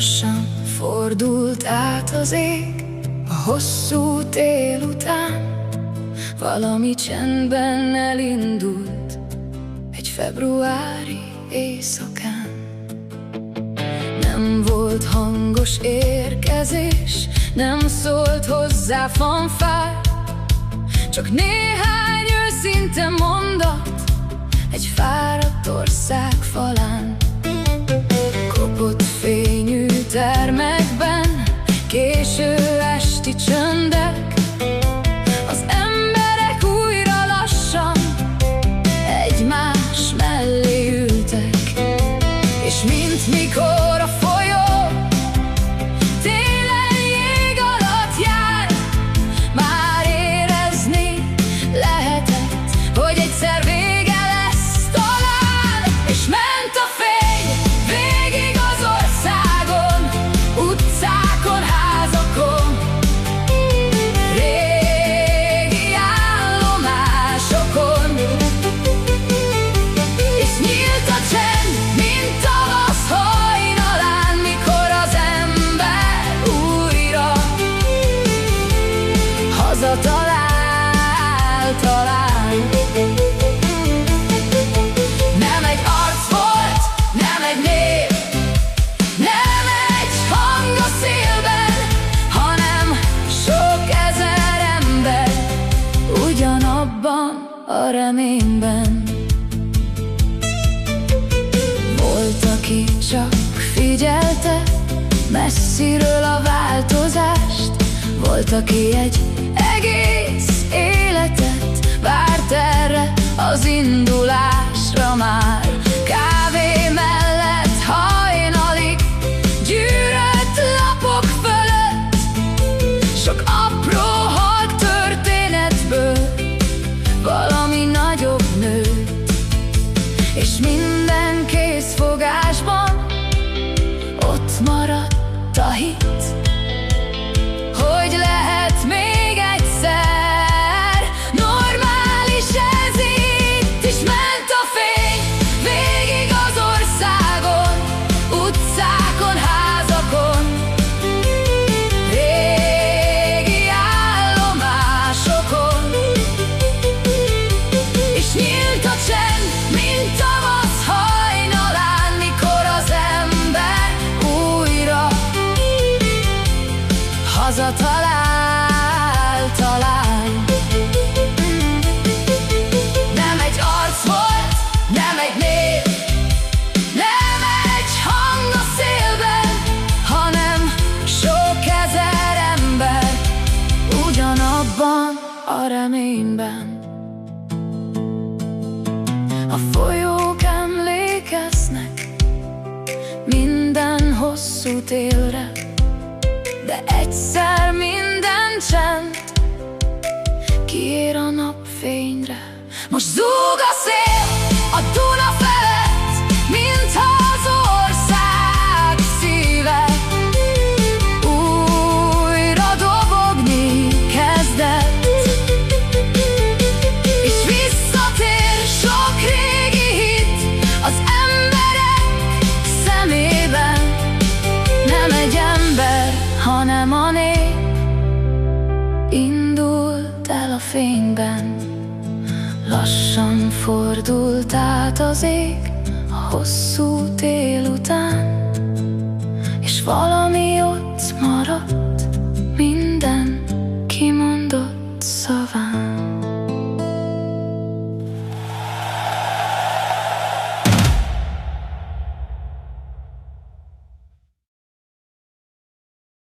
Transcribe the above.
Lassan fordult át az ég a hosszú tél után. Valami csendben elindult egy februári éjszakán. Nem volt hangos érkezés, nem szólt hozzá fanfár, csak néhány őszinte mondat egy fáradt ország falán. Kopott fényű termekben, késő esti csöndek, az emberek újra lassan egymás mellé ültek. És mint mikor a folyó télen jég alatt jár, már érezni lehetett, hogy egyszer vége lesz talán. És ment a fény végig az országon, utcákon, házakon, régi állomásokon. És nyílt a csend, mint tavasz hajnalán, mikor az ember újra hazatalál talán. Nem egy arc volt, nem egy név, nem egy hang a szélben, hanem sok ezer ember ugyanabban a reményben. Volt, aki csak figyelte messziről a változást, volt, aki egy egész életet várt erre az indulásra már. Kávé mellett hajnalig, gyűrött lapok fölött, sok apró halk történetből valami nagyobb nőtt. És minden készfogásban ott maradt a hit, hogy lehet még egyszer normális ez itt. És ment a fény végig az országon, utcákon, házakon, régi állomásokon. És nyílt a csend, mint tavasz hajnalán, mikor az ember újra hazatalál talán. Nem egy arc volt, nem egy név, nem egy hang a szélben, hanem sok ezer ember ugyanabban a reményben. A folyók emlékeznek minden hosszú télre, de egyszer minden csend kiér a napfényre. Most zúg a szél a Duna felett, mintha az ország szíve újra dobogni kezdett. És visszatér sok régi hit az emberek szemében. Nem egy ember, hanem a nép indult el a fényben. Lassan fordult át az ég a hosszú tél után, és valami